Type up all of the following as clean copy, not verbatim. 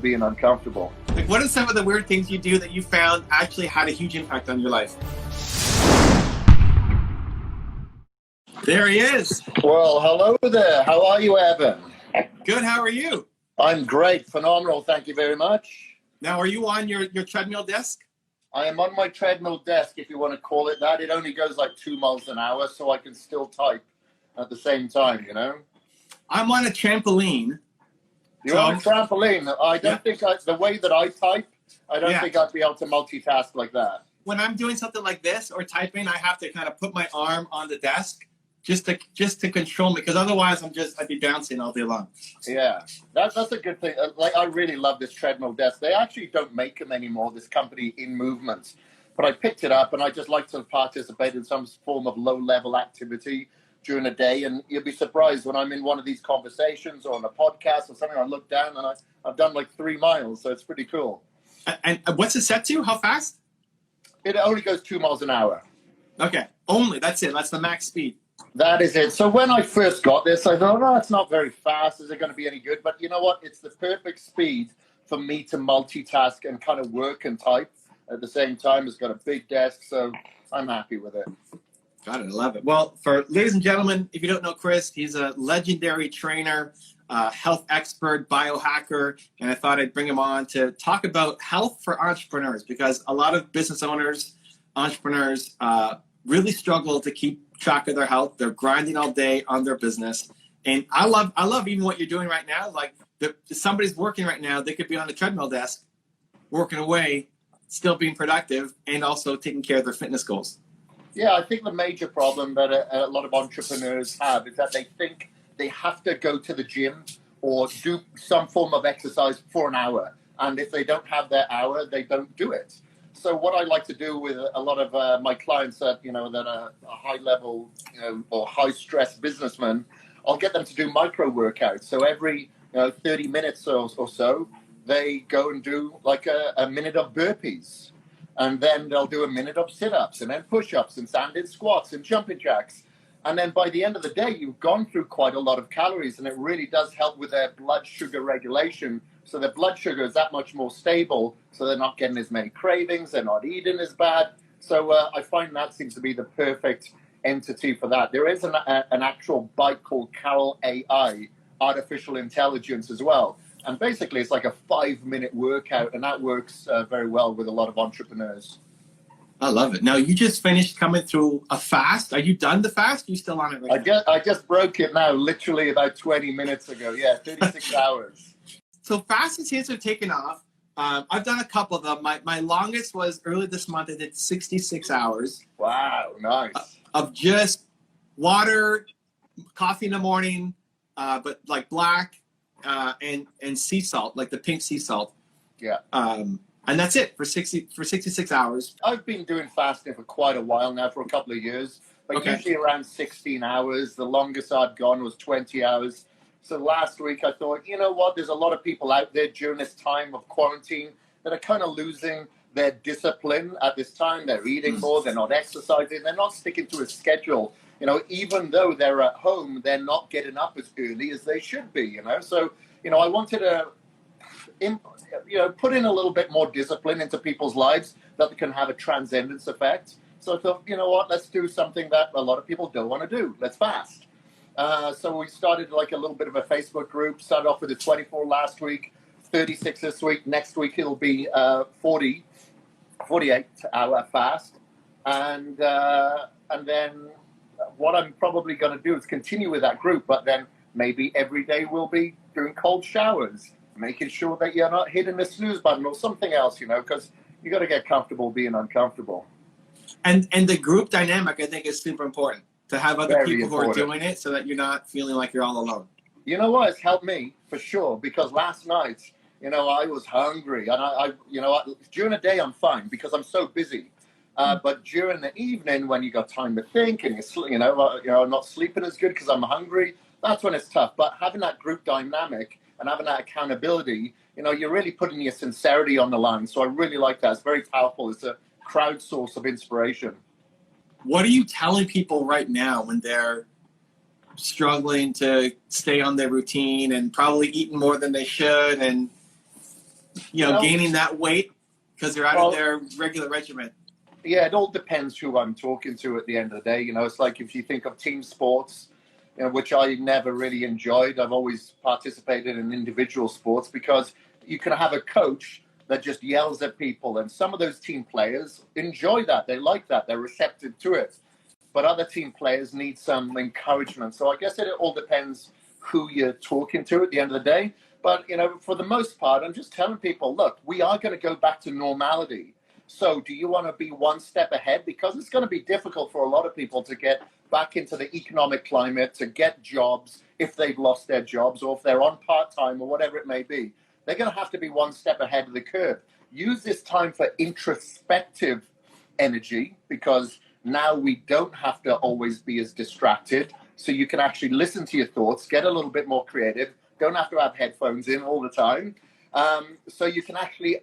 being uncomfortable. Like, what are some of the weird things you do that you found actually had a huge impact on your life? There he is. Well, hello there. How are you, Evan? Good. How are you? I'm great. Phenomenal. Thank you very much. Now, are you on your treadmill desk? I am on my treadmill desk, if you want to call it that. It only goes like 2 miles an hour, so I can still type at the same time, you know? I'm on a trampoline. You're on a trampoline. I don't think the way that I type, I don't think I'd be able to multitask like that. When I'm doing something like this or typing, I have to kind of put my arm on the desk just to control me, because otherwise I'd be bouncing all day long. Yeah, that's a good thing. Like, I really love this treadmill desk. They actually don't make them anymore, this company In Movement. But I picked it up, and I just like to participate in some form of low-level activity during the day. And you'll be surprised when I'm in one of these conversations or on a podcast or something, I look down and I've done like 3 miles. So it's pretty cool. And what's it set to? How fast? It only goes 2 miles an hour. Okay, only. That's it. That's the max speed. That is it. So when I first got this, I thought, no, it's not very fast. Is it going to be any good? But you know what? It's the perfect speed for me to multitask and kind of work and type at the same time. It's got a big desk, so I'm happy with it. Got it. I love it. Well, for ladies and gentlemen, if you don't know Kris, he's a legendary trainer, health expert, biohacker, and I thought I'd bring him on to talk about health for entrepreneurs, because a lot of business owners, entrepreneurs really struggle to keep track of their health. They're grinding all day on their business. And I love even what you're doing right now. Like, if somebody's working right now, they could be on the treadmill desk, working away, still being productive, and also taking care of their fitness goals. Yeah, I think the major problem that a lot of entrepreneurs have is that they think they have to go to the gym or do some form of exercise for an hour. And if they don't have their hour, they don't do it. So what I like to do with a lot of my clients that, that are high level, or high stress businessmen, I'll get them to do micro workouts. So every 30 minutes or so, they go and do like a minute of burpees. And then they'll do a minute of sit-ups and then push-ups and stand-in squats and jumping jacks. And then by the end of the day, you've gone through quite a lot of calories, and it really does help with their blood sugar regulation. So their blood sugar is that much more stable, so they're not getting as many cravings, they're not eating as bad. So I find that seems to be the perfect entity for that. There is an actual bike called Carol AI, artificial intelligence as well. And basically, it's like a 5-minute workout, and that works very well with a lot of entrepreneurs. I love it. Now, you just finished coming through a fast. Are you done the fast? Are you still on it right now? I just broke it now, literally about 20 minutes ago. Yeah, 36 hours. So fasting seems to have taken off. I've done a couple of them. My longest was early this month. I did 66 hours. Wow, nice. Of just water, coffee in the morning, but like black, and sea salt, like the pink sea salt. Yeah. And that's it for 66 hours. I've been doing fasting for quite a while now, for a couple of years. But usually around 16 hours. The longest I'd gone was 20 hours. So last week I thought, you know what, there's a lot of people out there during this time of quarantine that are kind of losing their discipline at this time. They're eating more, they're not exercising, they're not sticking to a schedule. Even though they're at home, they're not getting up as early as they should be, So, I wanted to, put in a little bit more discipline into people's lives that can have a transcendence effect. So I thought, you know what, let's do something that a lot of people don't want to do. Let's fast. So we started like a little bit of a Facebook group, started off with the 24 last week, 36 this week. Next week, it'll be 48-hour fast. And then what I'm probably going to do is continue with that group, but then maybe every day we'll be doing cold showers, making sure that you're not hitting the snooze button or something else, because you got to get comfortable being uncomfortable. And the group dynamic, I think, is super important, to have other people who are doing it so that you're not feeling like you're all alone. You know what? It's helped me for sure, because last night, I was hungry, and I during the day I'm fine because I'm so busy. But during the evening, when you got time to think and you're not sleeping as good because I'm hungry, that's when it's tough. But having that group dynamic and having that accountability, you're really putting your sincerity on the line. So I really like that. It's very powerful. It's a crowd source of inspiration. What are you telling people right now when they're struggling to stay on their routine and probably eating more than they should? And gaining that weight because they're out of their regular regimen? Yeah, it all depends who I'm talking to at the end of the day. It's like if you think of team sports, which I never really enjoyed. I've always participated in individual sports because you can have a coach that just yells at people. And some of those team players enjoy that. They like that. They're receptive to it. But other team players need some encouragement. So I guess it all depends who you're talking to at the end of the day. But, for the most part, I'm just telling people, look, we are going to go back to normality. So do you want to be one step ahead? Because it's going to be difficult for a lot of people to get back into the economic climate, to get jobs if they've lost their jobs or if they're on part-time or whatever it may be. They're going to have to be one step ahead of the curve. Use this time for introspective energy because now we don't have to always be as distracted. So you can actually listen to your thoughts, get a little bit more creative, don't have to have headphones in all the time. So you can actually,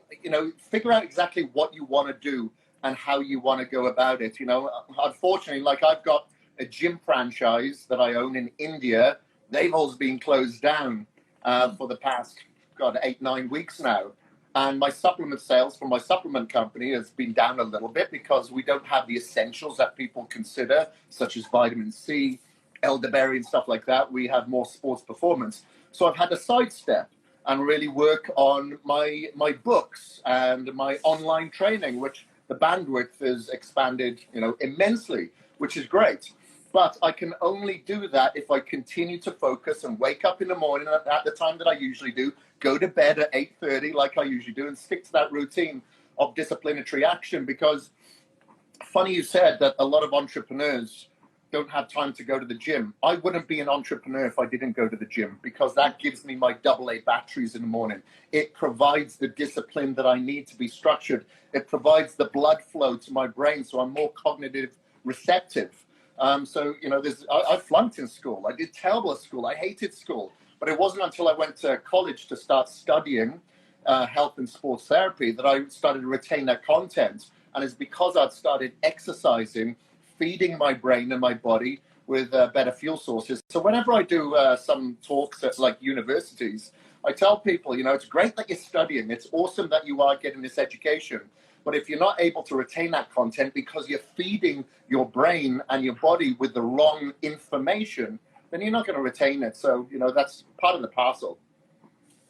figure out exactly what you want to do and how you want to go about it. Unfortunately, like I've got a gym franchise that I own in India. They've all been closed down for the past, 8-9 weeks now. And my supplement sales from my supplement company has been down a little bit because we don't have the essentials that people consider, such as vitamin C, elderberry and stuff like that. We have more sports performance. So I've had to sidestep and really work on my books and my online training, which the bandwidth is expanded, immensely, which is great. But I can only do that if I continue to focus and wake up in the morning at the time that I usually do, go to bed at 8:30 like I usually do, and stick to that routine of disciplinary action. Because funny you said that a lot of entrepreneurs don't have time to go to the gym. I wouldn't be an entrepreneur if I didn't go to the gym because that gives me my AA batteries in the morning. It provides the discipline that I need to be structured. It provides the blood flow to my brain so I'm more cognitive receptive. I flunked in school. I did terrible at school. I hated school. But it wasn't until I went to college to start studying health and sports therapy that I started to retain that content. And it's because I'd started exercising, feeding my brain and my body with better fuel sources. So whenever I do some talks at like universities, I tell people, it's great that you're studying. It's awesome that you are getting this education. But if you're not able to retain that content because you're feeding your brain and your body with the wrong information, then you're not going to retain it. So, that's part of the parcel.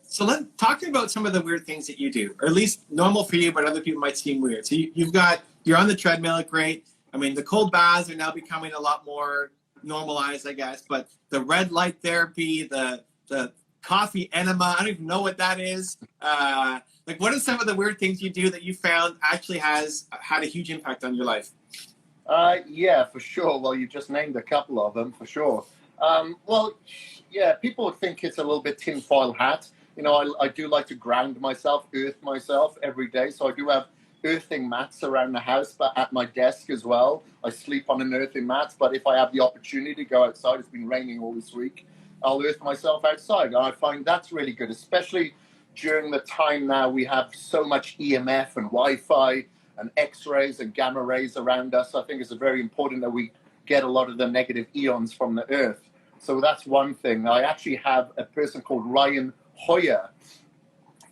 So talk about some of the weird things that you do, or at least normal for you, but other people might seem weird. So you're on the treadmill, great. I mean, the cold baths are now becoming a lot more normalized, I guess, but the red light therapy, the coffee enema, I don't even know what that is. What are some of the weird things you do that you found actually has had a huge impact on your life? Yeah, for sure. Well, you just named a couple of them, for sure. People would think it's a little bit tinfoil hat. I do like to ground myself, earth myself every day. So I do have earthing mats around the house, but at my desk as well. I sleep on an earthing mat, but if I have the opportunity to go outside, it's been raining all this week, I'll earth myself outside. And I find that's really good, especially during the time now we have so much EMF and Wi-Fi and X-rays and gamma rays around us. I think it's very important that we get a lot of the negative ions from the earth. So that's one thing. I actually have a person called Ryan Hoyer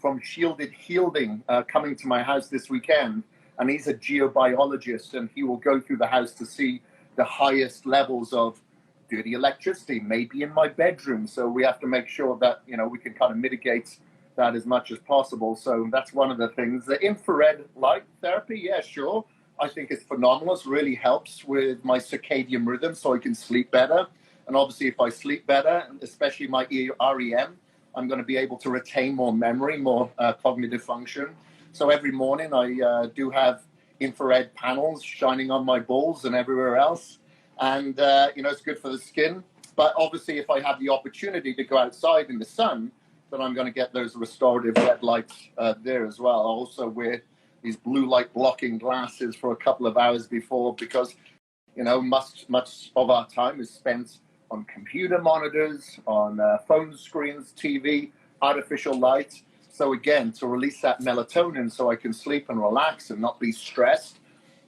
from Shielded Healing coming to my house this weekend. And he's a geobiologist, and he will go through the house to see the highest levels of dirty electricity, maybe in my bedroom. So we have to make sure that, we can kind of mitigate that as much as possible. So that's one of the things. The infrared light therapy, yeah, sure. I think it's phenomenal. It really helps with my circadian rhythm so I can sleep better. And obviously, if I sleep better, especially my REM, I'm going to be able to retain more memory, more cognitive function. So every morning I do have infrared panels shining on my balls and everywhere else. And, it's good for the skin. But obviously, if I have the opportunity to go outside in the sun, then I'm going to get those restorative red lights there as well. I also wear these blue light blocking glasses for a couple of hours before because, much of our time is spent on computer monitors, on phone screens, TV, artificial light. So again, to release that melatonin so I can sleep and relax and not be stressed,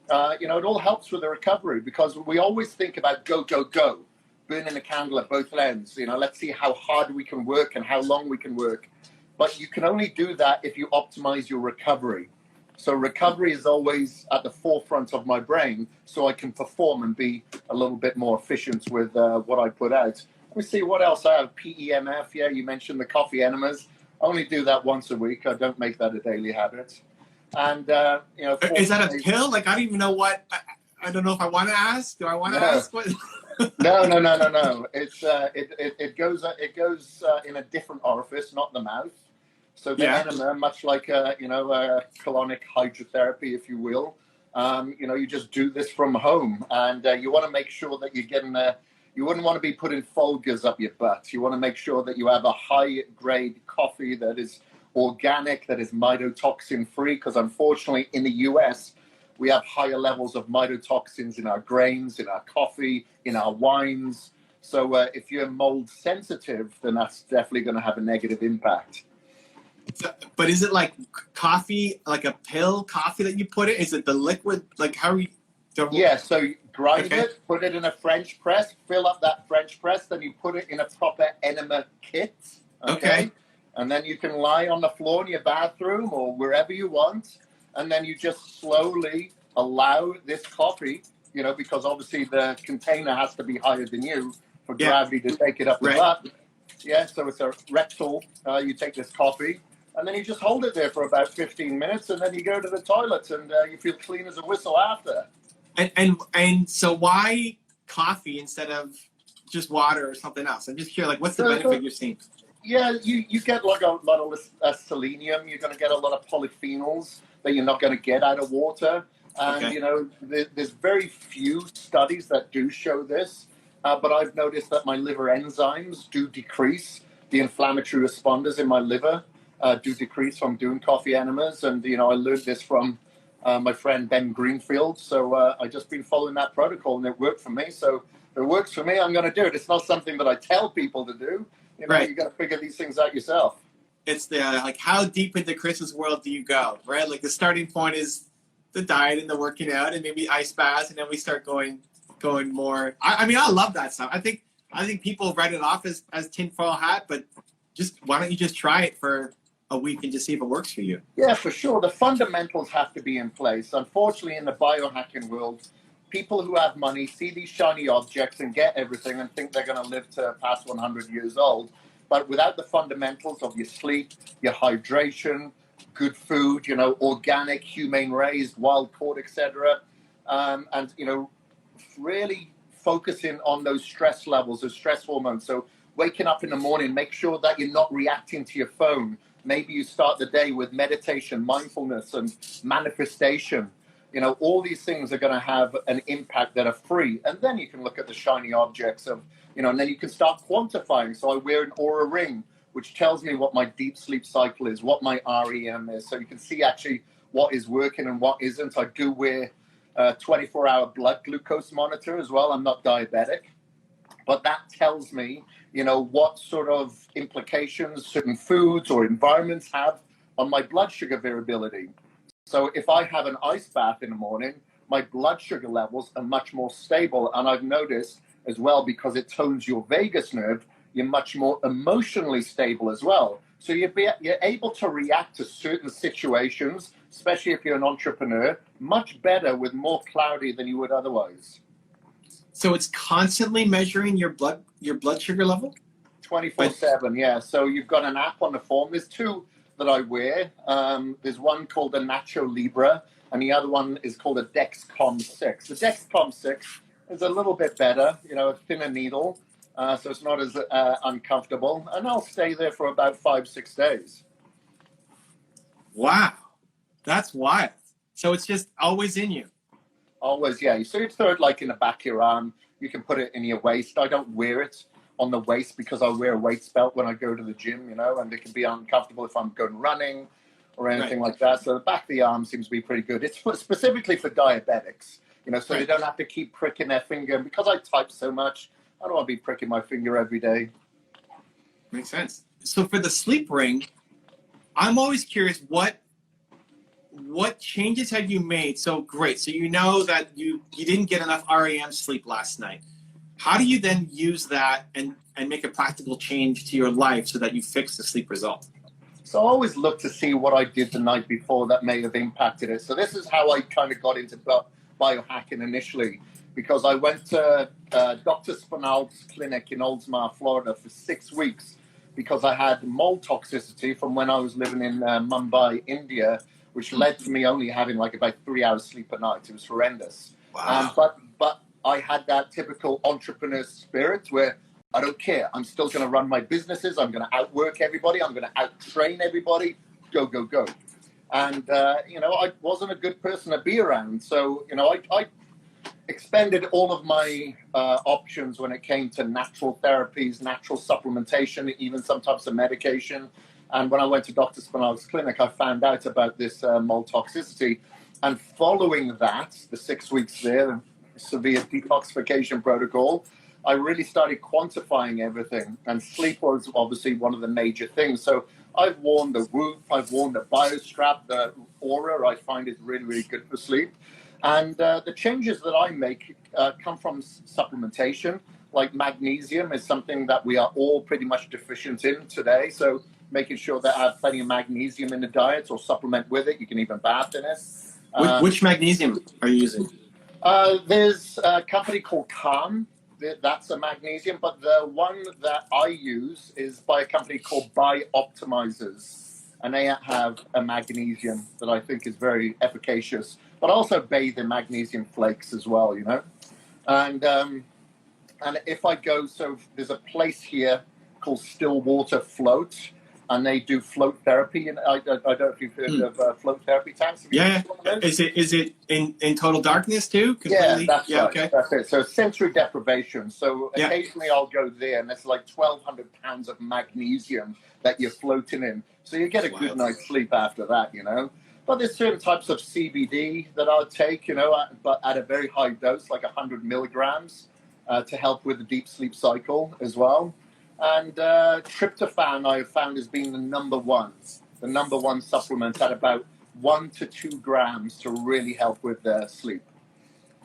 it all helps with the recovery because we always think about go, go, go, burning a candle at both ends. Let's see how hard we can work and how long we can work. but you can only do that if you optimize your recovery. So recovery is always at the forefront of my brain, so I can perform and be a little bit more efficient with what I put out. Let me see what else I have. PEMF, yeah, you mentioned the coffee enemas. I only do that once a week. I don't make that a daily habit. And is that a pill? Like, I don't even know what. I don't know if I want to ask. Do I want to ask? What? No. It's it goes in a different orifice, not the mouth. So the enema, much like a colonic hydrotherapy, if you will, you just do this from home, and you want to make sure that you're getting you wouldn't want to be putting Folgers up your butt. You want to make sure that you have a high-grade coffee that is organic, that is mycotoxin-free, because unfortunately in the US, we have higher levels of mycotoxins in our grains, in our coffee, in our wines. So if you're mold sensitive, then that's definitely going to have a negative impact. So, but is it like coffee, like a pill coffee that you put it? Is it the liquid? Like how are you? Yeah, so you grind it, put it in a French press, fill up that French press, then you put it in a proper enema kit. Okay. And then you can lie on the floor in your bathroom or wherever you want. And then you just slowly allow this coffee, because obviously the container has to be higher than you for gravity to take it up the butt. Yeah, so it's a rectal. You take this coffee, and then you just hold it there for about 15 minutes, and then you go to the toilet, and you feel clean as a whistle after. And so why coffee instead of just water or something else? I'm just curious, like, what's the benefit you're seeing? Yeah, you get like a lot of selenium. You're going to get a lot of polyphenols that you're not going to get out of water. And, there's very few studies that do show this. But I've noticed that my liver enzymes do decrease. The inflammatory responders in my liver do decrease from doing coffee enemas. And, I learned this from my friend Ben Greenfield. So I just been following that protocol, and it worked for me. So if it works for me, I'm going to do it. It's not something that I tell people to do. You got to figure these things out yourself. It's the like, how deep into Kris's world do you go, right? Like the starting point is the diet and the working out and maybe ice baths, and then we start going more. I mean, I love that stuff. I think people write it off as tinfoil hat, but why don't you just try it for a week and just see if it works for you? Yeah, for sure. The fundamentals have to be in place. Unfortunately, in the biohacking world, people who have money see these shiny objects and get everything and think they're going to live to past 100 years old. But without the fundamentals of your sleep, your hydration, good food, organic, humane raised, wild caught, etc., and really focusing on those stress levels, those stress hormones. So waking up in the morning, make sure that you're not reacting to your phone. Maybe you start the day with meditation, mindfulness, and manifestation. All these things are going to have an impact that are free. And then you can look at the shiny objects of, and then you can start quantifying. So I wear an Aura ring, which tells me what my deep sleep cycle is, what my REM is. So you can see actually what is working and what isn't. I do wear a 24-hour blood glucose monitor as well. I'm not diabetic, but that tells me, what sort of implications certain foods or environments have on my blood sugar variability. So if I have an ice bath in the morning, my blood sugar levels are much more stable. And I've noticed as well, because it tones your vagus nerve, you're much more emotionally stable as well. So you're able to react to certain situations, especially if you're an entrepreneur, much better with more clarity than you would otherwise. So it's constantly measuring your blood sugar level? 24/7, yeah. So you've got an app on the phone. There's two that I wear. There's one called the Nacho Libre, and the other one is called a Dexcom 6. The Dexcom 6 is a little bit better, a thinner needle, so it's not as uncomfortable. And I'll stay there for about 5-6 days. Wow, that's wild. So it's just always in you? Always, yeah. So you throw it like in the back of your arm. You can put it in your waist. I don't wear it on the waist because I wear a weights belt when I go to the gym, and it can be uncomfortable if I'm going running or anything like that. So the back of the arm seems to be pretty good. It's specifically for diabetics, so they don't have to keep pricking their finger. And because I type so much, I don't want to be pricking my finger every day. Makes sense. So for the sleep ring, I'm always curious, what changes have you made? So great. So you know that you didn't get enough REM sleep last night. How do you then use that and make a practical change to your life so that you fix the sleep result? So I always look to see what I did the night before that may have impacted it. So this is how I kind of got into biohacking initially, because I went to Dr. Spinald's clinic in Oldsmar, Florida for 6 weeks because I had mold toxicity from when I was living in Mumbai, India, which led to me only having like about 3 hours sleep a night. It was horrendous. Wow. But I had that typical entrepreneur spirit where I don't care. I'm still going to run my businesses. I'm going to outwork everybody. I'm going to out-train everybody. Go, go, go. And, I wasn't a good person to be around. So, I expended all of my options when it came to natural therapies, natural supplementation, even some types of medication. And when I went to Dr. Spinald's clinic, I found out about this mold toxicity. And following that, the 6 weeks there, the severe detoxification protocol, I really started quantifying everything. And sleep was obviously one of the major things. So I've worn the Whoop, I've worn the BioStrap, the Aura, I find is really, really good for sleep. And the changes that I make come from supplementation, like magnesium is something that we are all pretty much deficient in today. So making sure that I have plenty of magnesium in the diet or supplement with it. You can even bath in it. Which magnesium are you using? There's a company called Calm. That's a magnesium, but the one that I use is by a company called BiOptimizers, and they have a magnesium that I think is very efficacious. But I also bathe in magnesium flakes as well, And if I go, so there's a place here called Stillwater Float, and they do float therapy. And I don't know if you've heard of float therapy tanks. Yeah. Is it in total darkness too? Yeah, that's right. Okay. That's it. So sensory deprivation. So occasionally I'll go there, and it's like 1,200 pounds of magnesium that you're floating in. So you get a good night's sleep after that, But there's certain types of CBD that I'll take, but at a very high dose, like 100 milligrams, to help with the deep sleep cycle as well. And tryptophan I have found as being the number one supplement at about 1 to 2 grams to really help with sleep.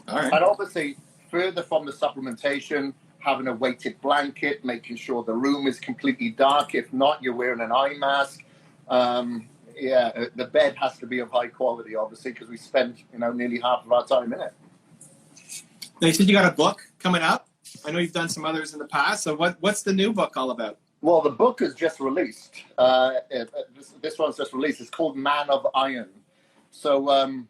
All right. And obviously, further from the supplementation, having a weighted blanket, making sure the room is completely dark. If not, you're wearing an eye mask. The bed has to be of high quality, obviously, because we spend, nearly half of our time in it. Now, you said you got a book coming up. I know you've done some others in the past. So what's the new book all about? Well, the book is just released. This one's just released. It's called Man of Iron. So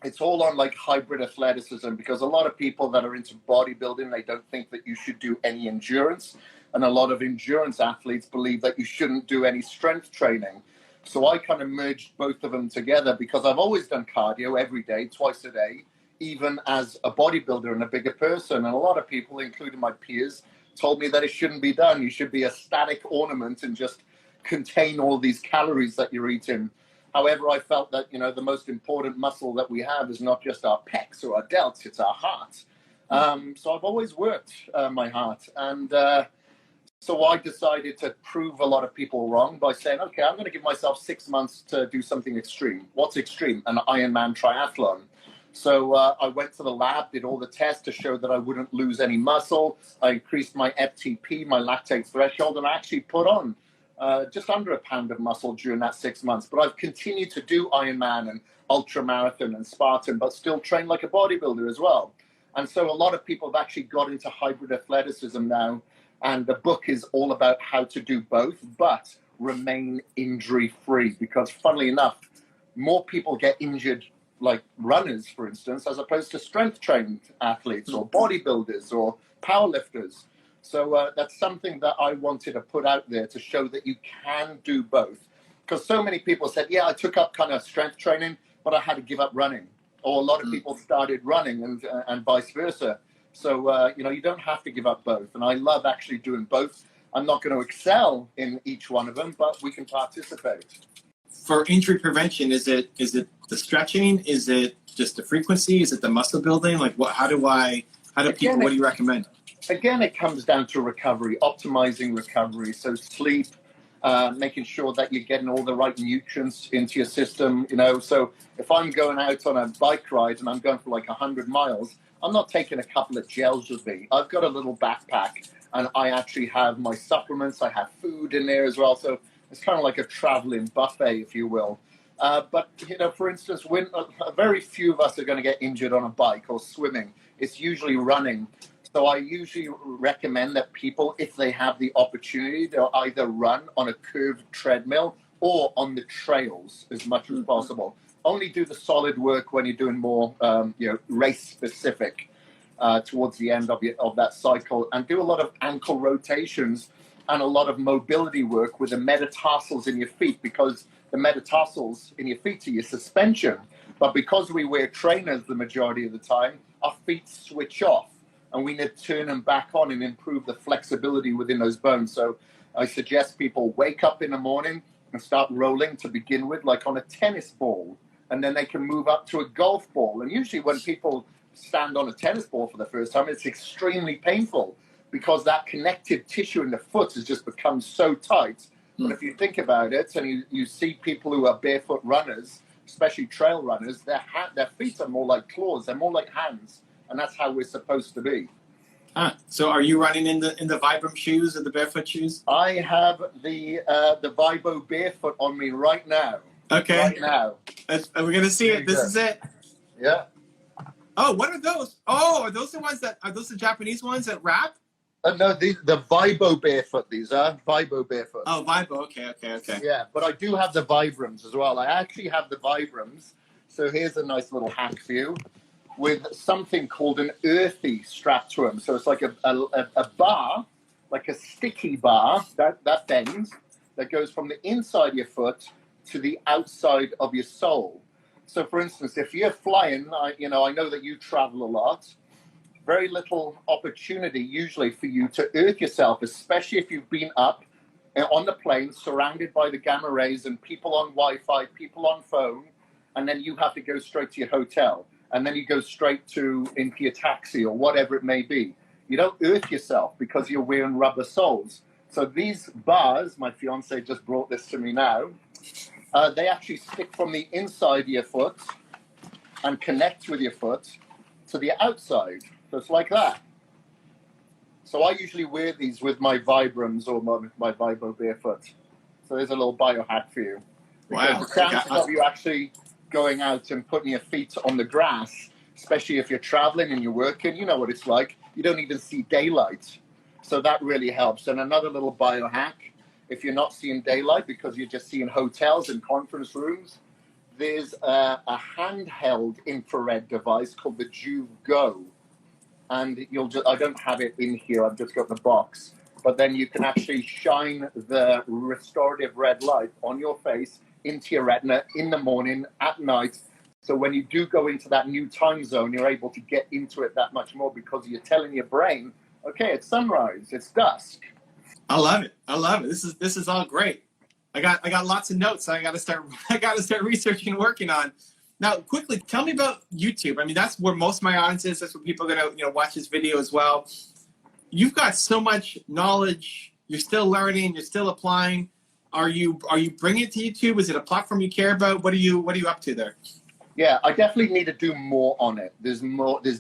it's all on like hybrid athleticism, because a lot of people that are into bodybuilding, they don't think that you should do any endurance. And a lot of endurance athletes believe that you shouldn't do any strength training. So I kind of merged both of them together, because I've always done cardio every day, twice a day, even as a bodybuilder and a bigger person. And a lot of people, including my peers, told me that it shouldn't be done. You should be a static ornament and just contain all these calories that you're eating. However, I felt that, the most important muscle that we have is not just our pecs or our delts, it's our heart. So I've always worked my heart. And so I decided to prove a lot of people wrong by saying, okay, I'm going to give myself 6 months to do something extreme. What's extreme? An Ironman triathlon. So I went to the lab, did all the tests to show that I wouldn't lose any muscle. I increased my FTP, my lactate threshold, and I actually put on just under a pound of muscle during that 6 months. But I've continued to do Ironman and ultramarathon and Spartan, but still train like a bodybuilder as well. And so a lot of people have actually got into hybrid athleticism now. And the book is all about how to do both, but remain injury-free. Because funnily enough, more people get injured, like runners, for instance, as opposed to strength-trained athletes or bodybuilders or powerlifters. So that's something that I wanted to put out there to show that you can do both. Because so many people said, yeah, I took up kind of strength training, but I had to give up running. Or a lot of people started running and vice versa. So, you don't have to give up both. And I love actually doing both. I'm not going to excel in each one of them, but we can participate. For injury prevention, is it the stretching? Is it just the frequency? Is it the muscle building? Like what do you recommend? Again, it comes down to recovery, optimizing recovery. So sleep, making sure that you're getting all the right nutrients into your system. So if I'm going out on a bike ride and I'm going for like 100 miles, I'm not taking a couple of gels with me. I've got a little backpack, and I actually have my supplements. I have food in there as well. So It's kind of like a traveling buffet, if you will. But, you know, for instance, when very few of us are going to get injured on a bike or swimming. It's usually running. So I usually recommend that people, if they have the opportunity, they'll either run on a curved treadmill or on the trails as much as possible. Only do the solid work when you're doing more, you know, race specific towards the end of that cycle, and do a lot of ankle rotations and a lot of mobility work with the metatarsals in your feet, because the metatarsals in your feet are your suspension. But because we wear trainers the majority of the time, our feet switch off, and we need to turn them back on and improve the flexibility within those bones. So I suggest people wake up in the morning and start rolling to begin with, like on a tennis ball, and then they can move up to a golf ball. And usually when people stand on a tennis ball for the first time, it's extremely painful because that connective tissue in the foot has just become so tight. But if you think about it, and you see people who are barefoot runners, especially trail runners, their feet are more like claws, they're more like hands, and that's how we're supposed to be. So are you running in the Vibram shoes or the barefoot shoes? I have the Vibo barefoot on me right now. Okay. Right now. We're gonna see it. This is it. Yeah. Oh, what are those? Oh, are those the Japanese ones that wrap? No, the Vibo barefoot. These are Vibo barefoot. Oh, Vibo. Okay. Yeah, but I do have the Vibrams as well. I actually have the Vibrams. So here's a nice little hack for you, with something called an earthy strap to them. So it's like a bar, like a sticky bar that bends, that goes from the inside of your foot to the outside of your sole. So for instance, if you're flying, I know that you travel a lot, very little opportunity usually for you to earth yourself, especially if you've been up on the plane surrounded by the gamma rays and people on Wi-Fi, people on phone, and then you have to go straight to your hotel. And then you go straight into your taxi or whatever it may be. You don't earth yourself because you're wearing rubber soles. So these bars, my fiance just brought this to me now, they actually stick from the inside of your foot and connect with your foot to the outside. So it's like that. So I usually wear these with my Vibrams or my Vibo barefoot. So there's a little biohack for you. Because Wow. the chances of you actually going out and putting your feet on the grass, especially if you're traveling and you're working, you know what it's like. You don't even see daylight. So that really helps. And another little biohack, if you're not seeing daylight because you're just seeing hotels and conference rooms, there's a handheld infrared device called the Juve Go. And I don't have it in here, I've just got the box. But then you can actually shine the restorative red light on your face into your retina in the morning, at night. So when you do go into that new time zone, you're able to get into it that much more because you're telling your brain, okay, it's sunrise, it's dusk. I love it. This is all great. I got lots of notes I gotta start researching and working on. Now, quickly, tell me about YouTube. I mean, that's where most of my audience is. That's where people are gonna watch this video as well. You've got so much knowledge. You're still learning. You're still applying. Are you bringing it to YouTube? Is it a platform you care about? What are you up to there? Yeah, I definitely need to do more on it. There's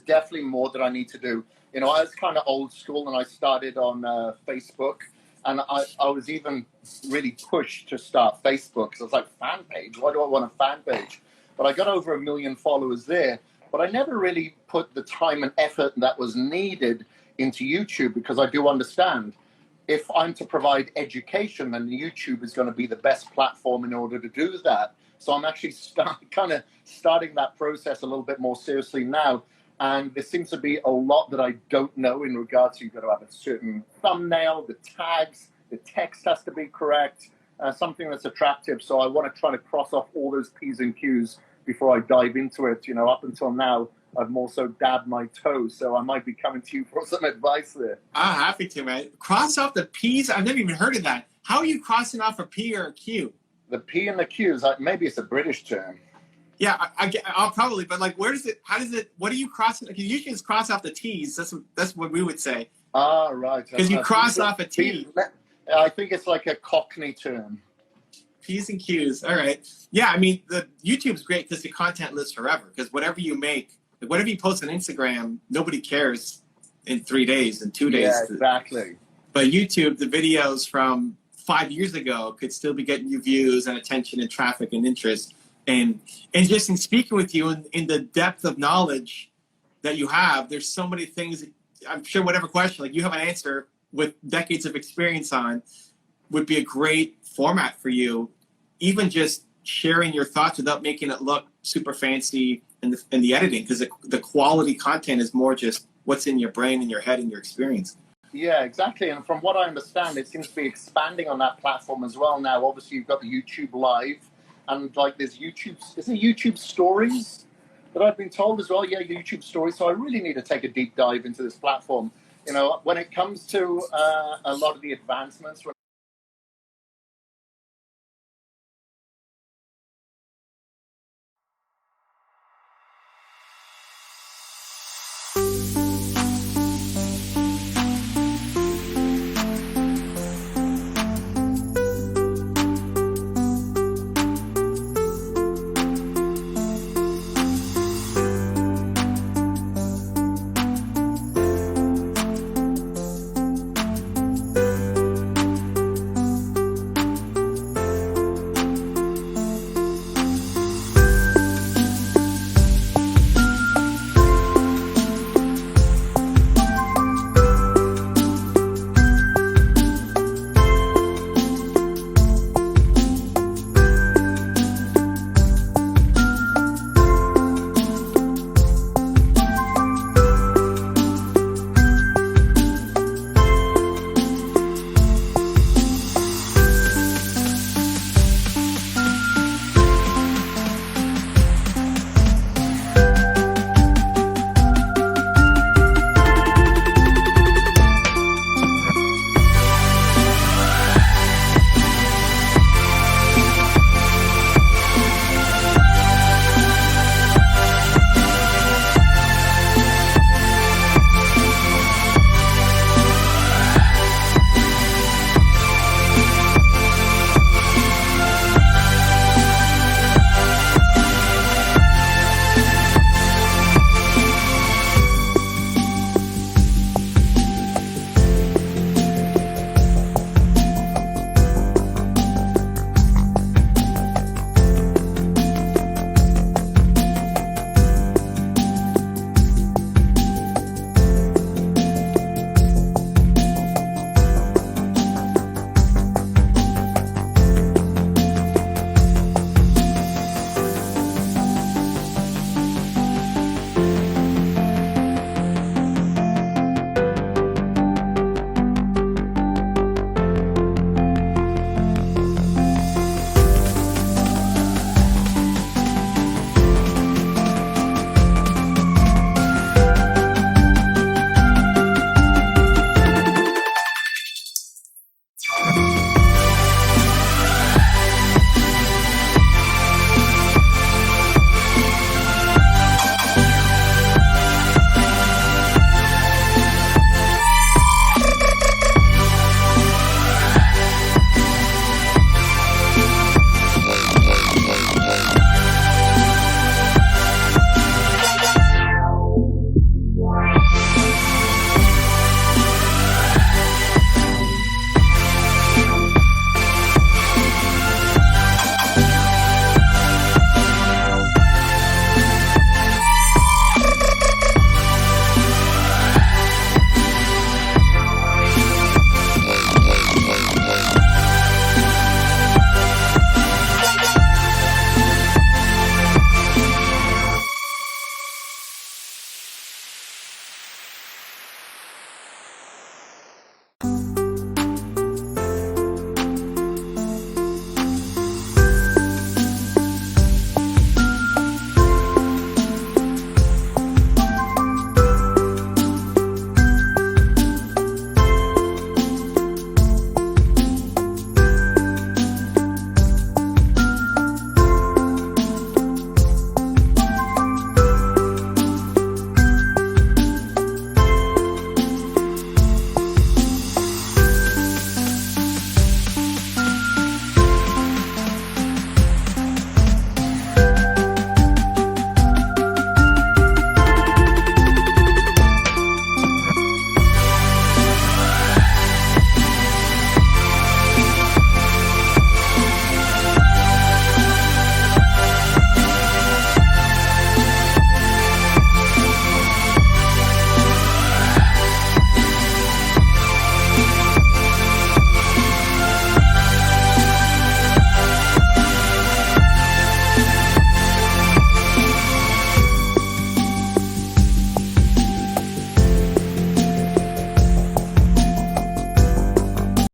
definitely more that I need to do. I was kind of old school, and I started on Facebook, and I was even really pushed to start Facebook because I was like, fan page? Why do I want a fan page? But I got over 1 million followers there. But I never really put the time and effort that was needed into YouTube, because I do understand if I'm to provide education, then YouTube is going to be the best platform in order to do that. So I'm actually starting that process a little bit more seriously now. And there seems to be a lot that I don't know in regards to, you've got to have a certain thumbnail, the tags, the text has to be correct, something that's attractive. So I want to try to cross off all those P's and Q's before I dive into it. Up until now, I've more so dabbed my toes. So I might be coming to you for some advice there. I'm happy to, man. Cross off the P's? I've never even heard of that. How are you crossing off a P or a Q? The P and the Q is maybe it's a British term. Yeah, I'll probably, but like, where does it? How does it? What are you crossing? Because usually it's cross off the T's. That's what we would say. Ah, right. Because you cross off a T. I think it's like a Cockney term. P's and Q's. All right. Yeah, I mean, the YouTube's great because the content lives forever. Because whatever you make, whatever you post on Instagram, nobody cares in 3 days, in 2 days. Yeah, exactly. But YouTube, the videos from 5 years ago could still be getting you views and attention and traffic and interest. And just in speaking with you in the depth of knowledge that you have, there's so many things. I'm sure whatever question, like you have an answer with decades of experience on, would be a great format for you. Even just sharing your thoughts without making it look super fancy in the editing, because the quality content is more just what's in your brain and your head and your experience. Yeah, exactly. And from what I understand, it seems to be expanding on that platform as well now. Obviously, you've got the YouTube Live, and like there's YouTube Stories that I've been told as well. Yeah, YouTube Stories. So I really need to take a deep dive into this platform. You know, when it comes to a lot of the advancements